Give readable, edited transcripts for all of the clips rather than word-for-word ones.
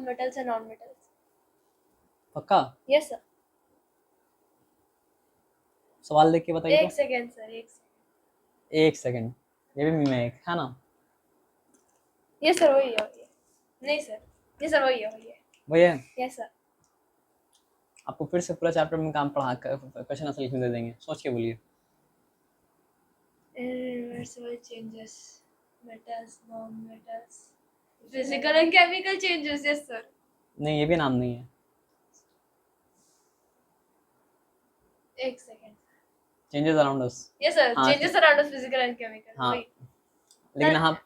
metals and non-metals. पक्का? Yes sir. सवाल देख के बताइए एक तो। सेकेंड सर, एक सेकेंड। एक सेकंड, ये भी मैं एक है ना? ये सर वही है, वही है। नहीं सर, ये सर वही है, वही है। वही है। Yes sir. आपको फिर से पूरा चैप्टर में काम पढ़ा क्वेश्चन आंसर लिखने दे देंगे, सोच के बोलिए। Irreversible changes, metals, non-metals, physical and chemical changes. Yes sir. नहीं, ये भी नाम नहीं है। एक second. Changes around us. Yes sir, हाँ, changes around us, physical and chemical. हाँ, वही। लेकिन सर, आप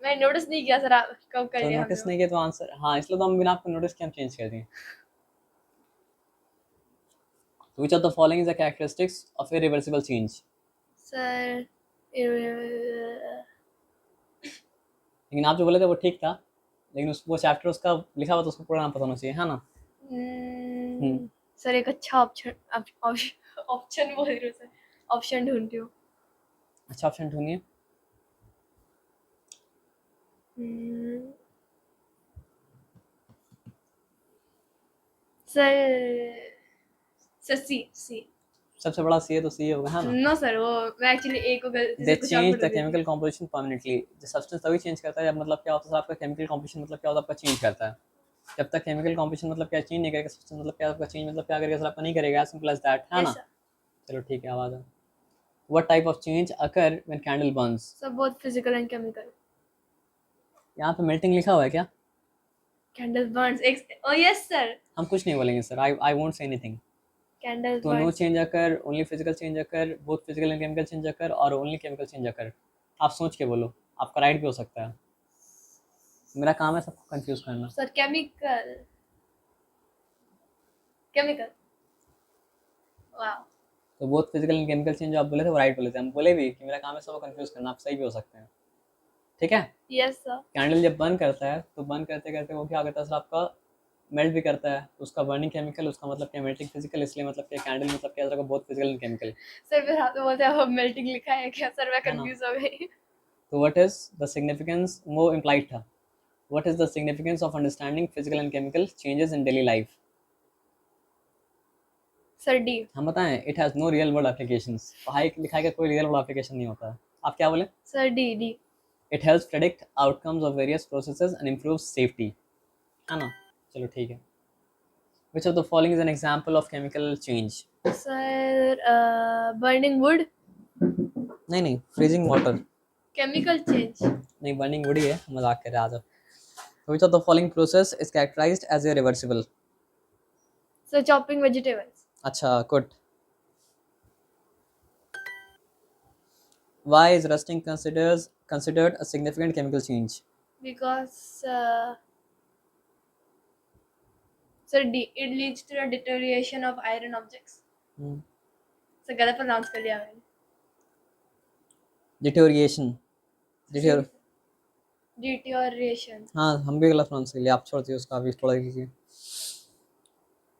मैं नोटिस नहीं किया सर, आप कब कर तो लिया नोटिस हमने। नहीं किया तो आंसर, हाँ, इसलिए तो हम बिना आपको नोटिस के हम चेंज कर दिए। Which of the following is the characteristics of irreversible change? Sir लेकिन आप जो बोले थे वो ठीक था, लेकिन वो चैप्टर उसका लिखा हुआ तो उसको पूरा नाम पता होना चाहिए, है ना? सर एक अच्छा ऑप्शन बोल रही हूँ सर, ऑप्शन ढूंढती हूँ। अच्छा ऑप्शन ढूंढिए। सर सर सी। सबसे बड़ा सी है तो सी होगा, है ना? नो सर, वो मैं एक्चुअली ए को गलती से दे कुछ और चेंज पढ़ द दी थी। Chemical composition permanently. जो सब्सटेंस तभी चेंज करता है जब मतलब क्या होता है आपका केमिकल कॉम्पोजिशन मतलब क्या होता है आपका चेंज करता है। जब तक केमिकल कॉम्पोजिशन मतलब क्या चेंज नहीं करेगा, सब्सटेंस मतलब क्या आपका चेंज मतलब क्या करेगा सर आपका नहीं करेगा, सिंपल एज दैट, है Yes, ना? sir. चलो ठीक है, आवाज है। What type of change occur when candle burns? Sir both physical and chemical. यहाँ पे मेल्टिंग लिखा हुआ है क्या? Candle burns. Oh yes sir. हम कुछ नहीं बोलेंगे sir, I won't say anything. Candle तो no burns. Change occur, only physical change occur, both physical and chemical change occur, और ओनली केमिकल चेंज अकर। आप सोच के बोलो, आपका राइट भी हो सकता है। मेरा काम है सबको कंफ्यूज करना। Sir chemical, chemical. वाओ। तो both physical and chemical change जो आप बोले थे वो राइट बोले थे, हम बोले भी कि मेरा काम है सबको कंफ्यूज करना, आप सही भी हो सकते हैं। ठीक है। Yes sir. कैंडल जब बर्न करता है तो बर्न करते करते वो क्या करता है सर आपका मेल्ट भी करता है, उसका बर्निंग केमिकल उसका मतलब क्या मेल्टिंग फिजिकल, इसलिए मतलब क्या कैंडल मतलब क्या सर बहुत फिजिकल एंड केमिकल, सर फिर हाथ में बोलते हैं अब मेल्टिंग लिखा है क्या सर, मैं है ना? कंफ्यूज हो गई। तो व्हाट इज द सिग्निफिकेंस, वो इम्प्लाइड था। What is the significance of understanding physical and chemical changes in daily life? Sir D. हम बताएं, it has no real world applications. पढ़ाई लिखाई का कोई रियल वर्ल्ड एप्लीकेशन नहीं होता है। आप क्या बोले? Sir D. It helps predict outcomes of various processes and improve safety, है ना? चलो ठीक है। Which of the following is an example of chemical change? Sir burning would. नहीं, फ्रीजिंग वाटर। Chemical change. नहीं, बर्निंग वुड ही है, मजाक कर रहा आ जाओ। Which of the following process is characterized as irreversible? Sir chopping vegetables. अच्छा, good. Why is rusting considered a significant chemical change? Because sir D, it leads to the deterioration of iron objects. Sir गलत pronounce कर दिया मैंने। Deterioration. Deter deterioration. हाँ, हम भी गलत pronounce कर लिया, आप छोड़ दिए उसका, अभी थोड़ा कीजिए।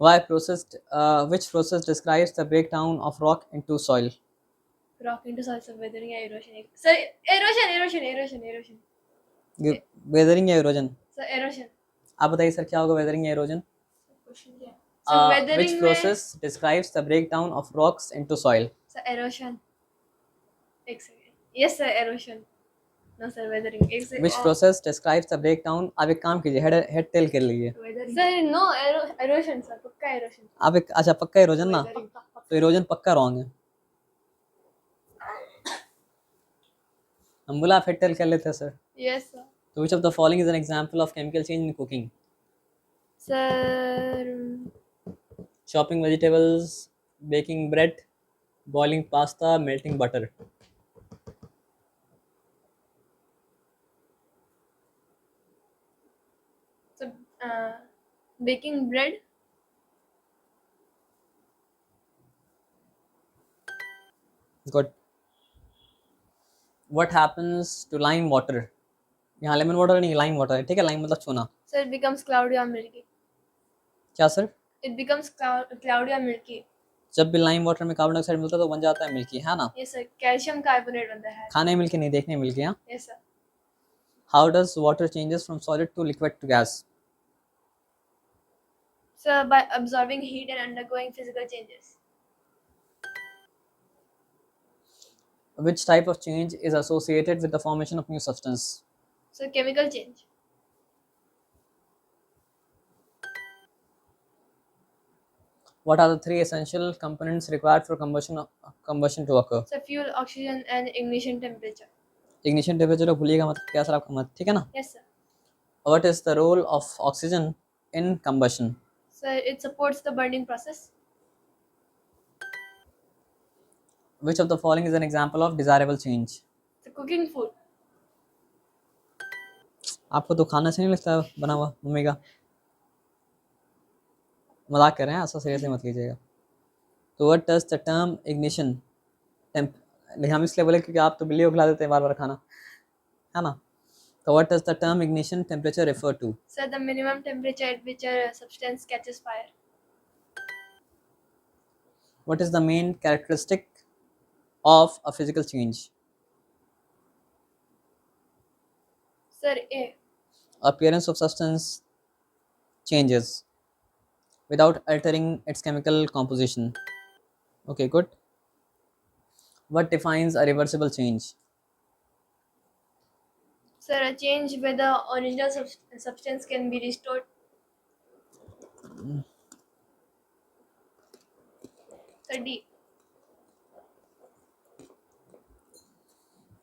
Which process describes the breakdown of rock into soil? Rock into soil, sir, weathering या erosion। Sir erosion। वेदरिंग या इरोजन? Sir erosion। आप बताइए सर, क्या होगा वेदरिंग या इरोजन? सर Which weathering में process describes the breakdown of rocks into soil? Sir erosion। एक second. Yes sir erosion। No sir weathering। एक से Which process describes the breakdown? आप एक काम कीजिए, हेड टेल कर लीजिए। सर नो erosion सर, पक्का erosion। आप एक अच्छा पक्का इरोजन ना, तो इरोजन पक्का रॉन्ग है। हम बोला आप हेड टेल कर लेते हैं सर। Yes sir. तो which of the following is an example of chemical change in cooking? Sir Chopping vegetables, baking bread, boiling pasta, melting butter. baking bread। Good. What happens to lime water? यहाँ lemon water नहीं, lime water है, ठीक है? Lime मतलब चूना। Sir it becomes cloudy or milky। क्या sir? it becomes cloudy or milky। जब भी लाइम वाटर में कार्बन डाइऑक्साइड मिलता है तो बन जाता है मिल्की, है ना? यस सर, कैल्शियम कार्बोनेट बनता है। खाने में मिल्की नहीं, देखने में मिल्की। हाँ। Yes sir. How does water changes from solid to liquid to gas? So by absorbing heat and undergoing physical changes. Which type of change is associated with the formation of new substance? So chemical change. What are the three essential components required for combustion to occur? So fuel, oxygen, and ignition temperature. Ignition temperature को भूलिएगा मत, क्या sir आपका मत, ठीक है ना? Yes, sir. What is the role of oxygen in combustion? So it supports the burning process. Which of the following is an example of desirable change? So cooking food. आपको तो खाना से नहीं लगता बना हुआ मम्मी का? मजाक कर रहे हैं, ऐसा सीरियसली मत लीजिएगा. तो what does the term ignition temp हम इसलिए बोले क्योंकि आप तो बिल्ली को खिला देते हैं बार बार खाना, है ना? So what does the term ignition temperature refer to? So the minimum temperature at which a substance catches fire. What is the main characteristic of a physical change? Sir, A. Appearance of substance changes without altering its chemical composition. Okay, good. What defines a reversible change? Sir, a change where the original substance can be restored. Sir, D.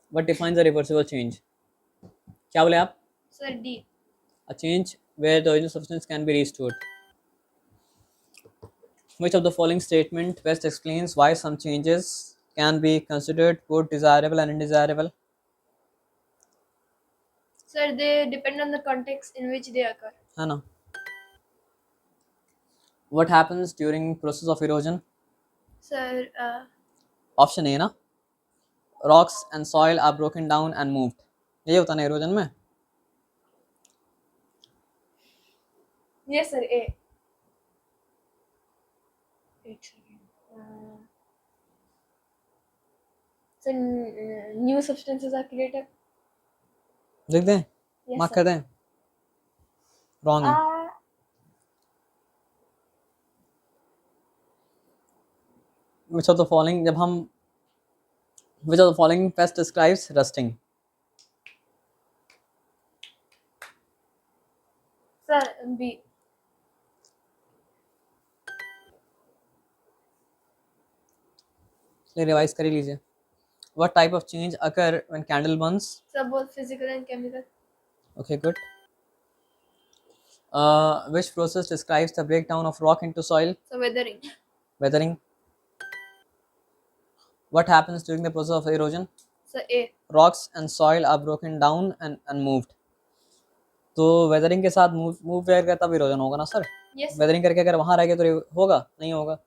What defines a reversible change? क्या बोले आप? Sir, D. A change where the original substance can be restored. Which of the following statement best explains why some changes can be considered both desirable and undesirable? Sir, they depend on the context in which they occur. है ना? What happens during process of erosion? Sir, Option A ना, rocks and soil are broken down and moved. यही होता ना erosion में? yes, sir, A. Wait a second. So new substances are created. लिख दें? Yes, mark sir. कर दें? Wrong है. Which of the following जब हम which of the following best describes rusting? Sir, B. चलिए रिवाइज कर ही लीजिए. What type of change occur when candle burns? So both physical and chemical. Okay, good. Which process describes the breakdown of rock into soil? So weathering. Weathering. What happens during the process of erosion? So A. Rocks and soil are broken down and moved. तो weathering के साथ move where का तब erosion होगा ना sir? Yes. Weathering करके अगर वहाँ रह गए तो होगा नहीं होगा?